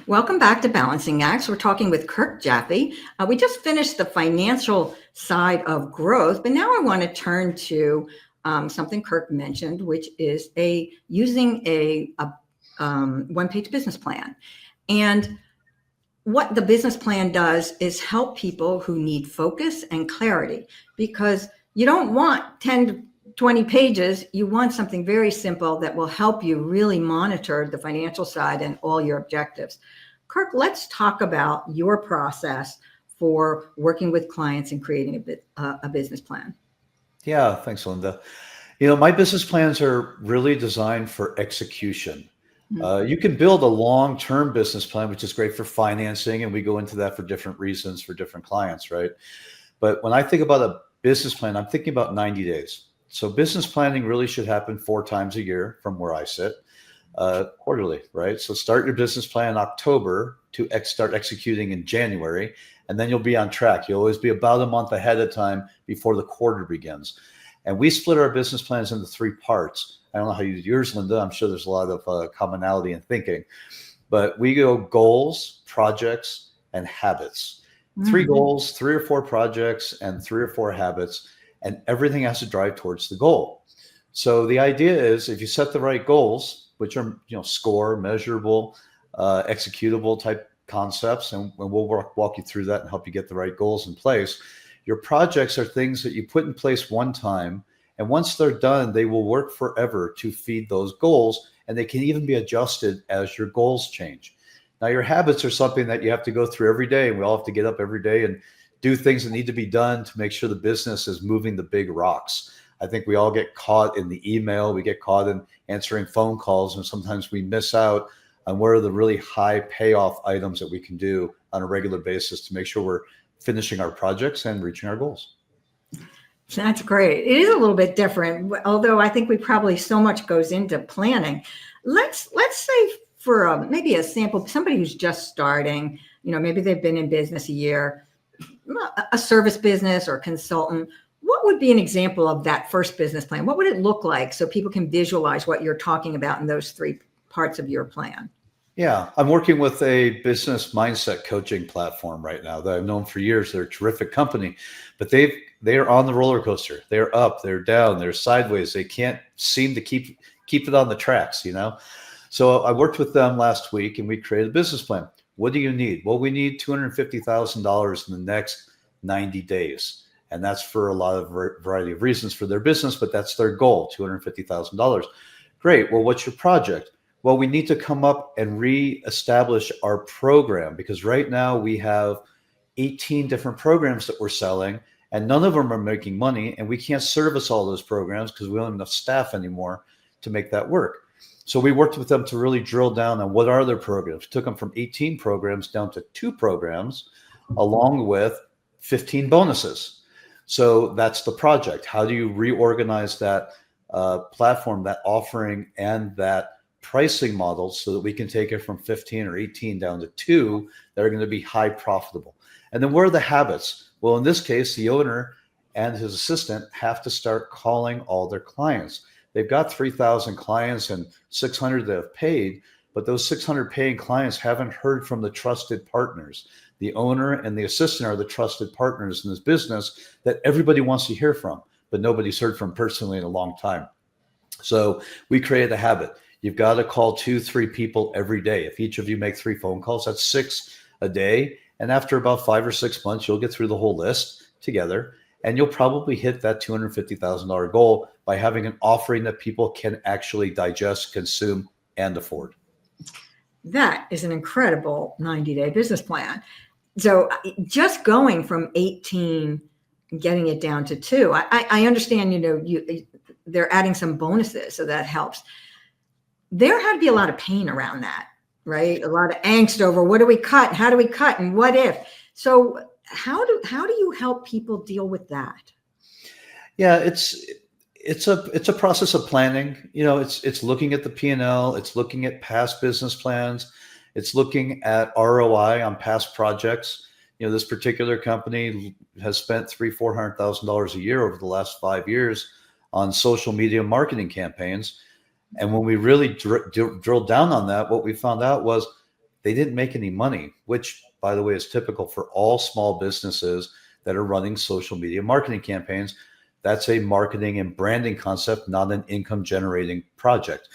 Welcome back to Balancing Acts. We're talking with Kirk Jaffe. We just finished the financial side of growth, but now I want to turn to something Kirk mentioned, which is using a one-page business plan. And what the business plan does is help people who need focus and clarity, because you don't want 10 to 20 pages. You want something very simple that will help you really monitor the financial side and all your objectives. Kirk, let's talk about your process for working with clients and creating a business plan. Yeah, thanks, Linda. My business plans are really designed for execution. You can build a long-term business plan, which is great for financing, and we go into that for different reasons for different clients, right? But when I think about a business plan, I'm thinking about 90 days. So business planning really should happen 4 times a year from where I sit, quarterly, right? So start your business plan in October to start executing in January, and then you'll be on track. You'll always be about a month ahead of time before the quarter begins. And we split our business plans into 3 parts. I don't know how you do yours, Linda. I'm sure there's a lot of commonality in thinking, but we go goals, projects, and habits. 3 goals, 3 or 4 projects, and 3 or 4 habits, and everything has to drive towards the goal. So the idea is, if you set the right goals, which are score, measurable, executable type concepts, and we'll walk you through that and help you get the right goals in place. Your projects are things that you put in place one time, and once they're done, they will work forever to feed those goals, and they can even be adjusted as your goals change. Now, your habits are something that you have to go through every day, and we all have to get up every day and do things that need to be done to make sure the business is moving the big rocks. I think we all get caught in the email, we get caught in answering phone calls, and sometimes we miss out on what are the really high payoff items that we can do on a regular basis to make sure we're finishing our projects and reaching our goals. That's great. It is a little bit different, although I think we probably so much goes into planning. Let's say for maybe a sample, somebody who's just starting, maybe they've been in business a year, a service business or consultant. What would be an example of that first business plan? What would it look like so people can visualize what you're talking about in those 3 parts of your plan? Yeah, I'm working with a business mindset coaching platform right now that I've known for years. They're a terrific company, but they are on the roller coaster. They're up, they're down, they're sideways. They can't seem to keep it on the tracks, So I worked with them last week, and we created a business plan. What do you need? Well, we need $250,000 in the next 90 days. And that's for a lot of variety of reasons for their business, but that's their goal, $250,000. Great. Well, what's your project? Well, we need to come up and reestablish our program, because right now we have 18 different programs that we're selling, and none of them are making money, and we can't service all those programs because we don't have enough staff anymore to make that work. So we worked with them to really drill down on what are their programs. Took them from 18 programs down to 2 programs, along with 15 bonuses. So that's the project. How do you reorganize that platform, that offering, and that pricing model so that we can take it from 15 or 18 down to 2 that are going to be high profitable? And then what are the habits? Well, in this case, the owner and his assistant have to start calling all their clients. They've got 3,000 clients and 600 that have paid, but those 600 paying clients haven't heard from the trusted partners. The owner and the assistant are the trusted partners in this business that everybody wants to hear from, but nobody's heard from personally in a long time. So we created a habit. You've got to call 2-3 people every day. If each of you make 3 phone calls, that's 6 a day. And after about 5 or 6 months, you'll get through the whole list together, and you'll probably hit that $250,000 goal by having an offering that people can actually digest, consume, and afford. That is an incredible 90-day business plan. So just going from 18, getting it down to 2, I understand, they're adding some bonuses, so that helps. There had to be a lot of pain around that, right? A lot of angst over what do we cut? How do we cut? And what if? So how do you help people deal with that? Yeah, it's a process of planning. It's looking at the P&L, it's looking at past business plans, it's looking at ROI on past projects. This particular company has spent $300,000-$400,000 a year over the last 5 years on social media marketing campaigns. And when we really drilled down on that, what we found out was they didn't make any money, which, by the way, is typical for all small businesses that are running social media marketing campaigns. That's a marketing and branding concept, not an income generating project.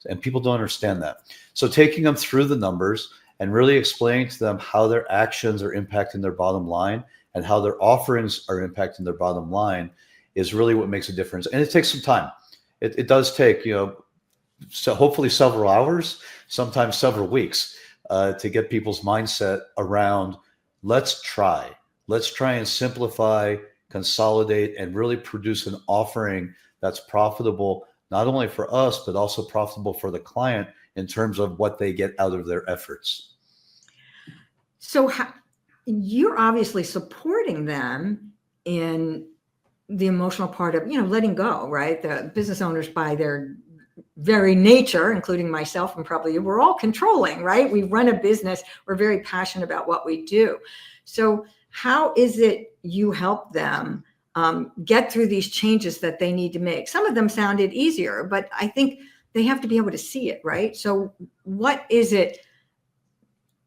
And people don't understand that. So taking them through the numbers and really explaining to them how their actions are impacting their bottom line and how their offerings are impacting their bottom line is really what makes a difference. And it takes some time. It does take, so hopefully several hours, sometimes several weeks, to get people's mindset around, let's try and simplify, consolidate, and really produce an offering that's profitable, not only for us, but also profitable for the client in terms of what they get out of their efforts. So you're obviously supporting them in the emotional part of, letting go, right? The business owners, by their very nature, including myself and probably you, we're all controlling, right? We run a business. We're very passionate about what we do. So how is it you help them get through these changes that they need to make? Some of them sounded easier, but I think they have to be able to see it, right? So what is it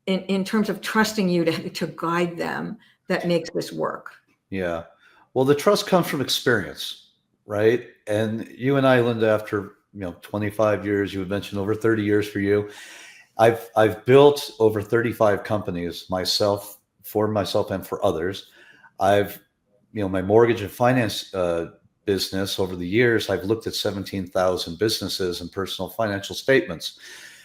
in terms of trusting you to guide them that makes this work? Yeah. Well, the trust comes from experience, right? And you and I, Linda, after 25 years, you had mentioned over 30 years for you. I've built over 35 companies for myself and for others. I've, my mortgage and finance business over the years, I've looked at 17,000 businesses and personal financial statements.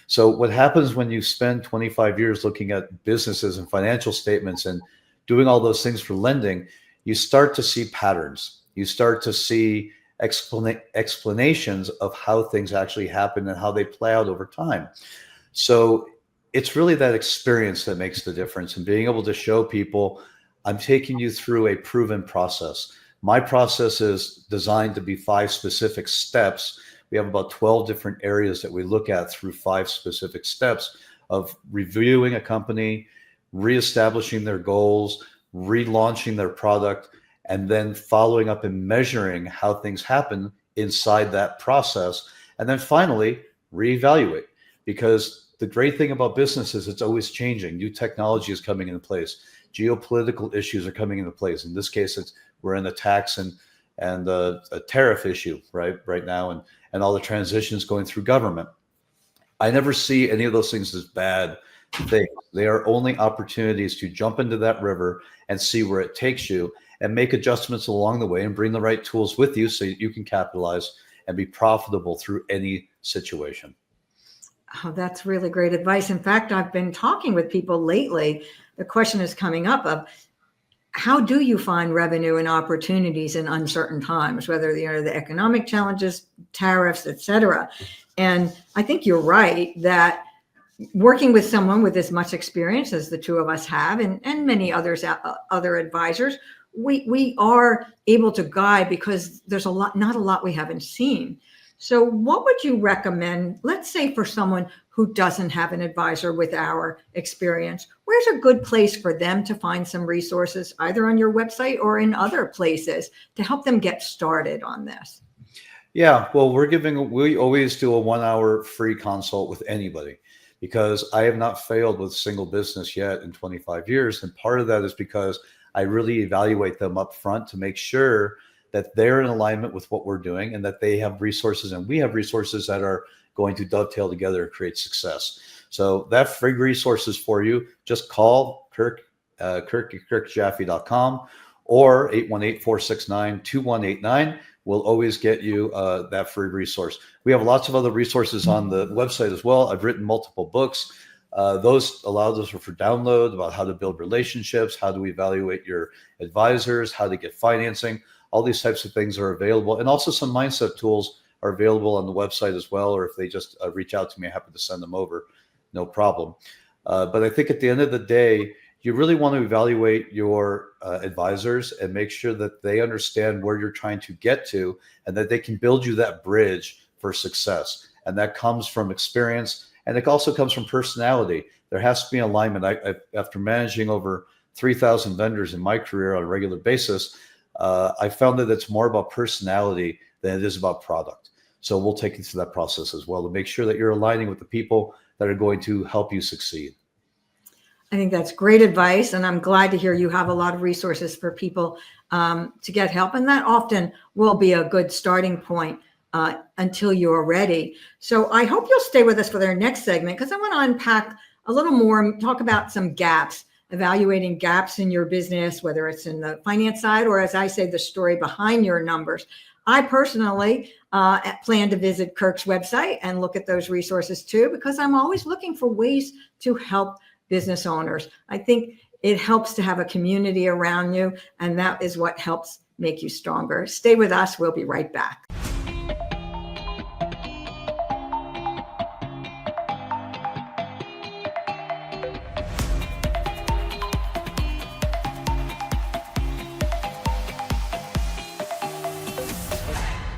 So what happens when you spend 25 years looking at businesses and financial statements and doing all those things for lending, you start to see patterns. You start to see explanations of how things actually happen and how they play out over time. So it's really that experience that makes the difference, and being able to show people, I'm taking you through a proven process. My process is designed to be 5 specific steps. We have about 12 different areas that we look at through 5 specific steps of reviewing a company, reestablishing their goals, relaunching their product, and then following up and measuring how things happen inside that process. And then finally, reevaluate. Because the great thing about business is it's always changing. New technology is coming into place. Geopolitical issues are coming into place. In this case, we're in a tax and a tariff issue right now, and all the transitions going through government. I never see any of those things as bad things. They are only opportunities to jump into that river and see where it takes you, and make adjustments along the way and bring the right tools with you so you can capitalize and be profitable through any situation. Oh, that's really great advice. In fact, I've been talking with people lately. The question is coming up of, how do you find revenue and opportunities in uncertain times, whether the economic challenges, tariffs, et cetera. And I think you're right that working with someone with as much experience as the two of us have, and many others, other advisors, we are able to guide, because there's not a lot we haven't seen. So what would you recommend, let's say, for someone who doesn't have an advisor with our experience? Where's a good place for them to find some resources, either on your website or in other places, to help them get started on this? Yeah, well, we always do a 1-hour free consult with anybody, because I have not failed with a single business yet in 25 years. And part of that is because I really evaluate them up front to make sure that they're in alignment with what we're doing, and that they have resources and we have resources that are going to dovetail together and create success. So that free resource is for you. Just call Kirk at kirkjaffe.com or 818-469-2189. We'll always get you that free resource. We have lots of other resources on the website as well. I've written multiple books. Those allow us for download about how to build relationships, how to evaluate your advisors, how to get financing. All these types of things are available. And also some mindset tools are available on the website as well. Or if they just reach out to me, I'm happy to send them over. No problem. But I think at the end of the day, you really want to evaluate your advisors and make sure that they understand where you're trying to get to, and that they can build you that bridge for success. And that comes from experience, and it also comes from personality. There has to be alignment. After managing over 3,000 vendors in my career on a regular basis, I found that it's more about personality than it is about product. So we'll take you through that process as well to make sure that you're aligning with the people that are going to help you succeed. I think that's great advice. And I'm glad to hear you have a lot of resources for people to get help. And that often will be a good starting point until you're ready. So I hope you'll stay with us for their next segment, because I want to unpack a little more and talk about some gaps, evaluating gaps in your business, whether it's in the finance side or, as I say, the story behind your numbers. I personally plan to visit Kirk's website and look at those resources too, because I'm always looking for ways to help business owners. I think it helps to have a community around you, and that is what helps make you stronger. Stay with us. We'll be right back.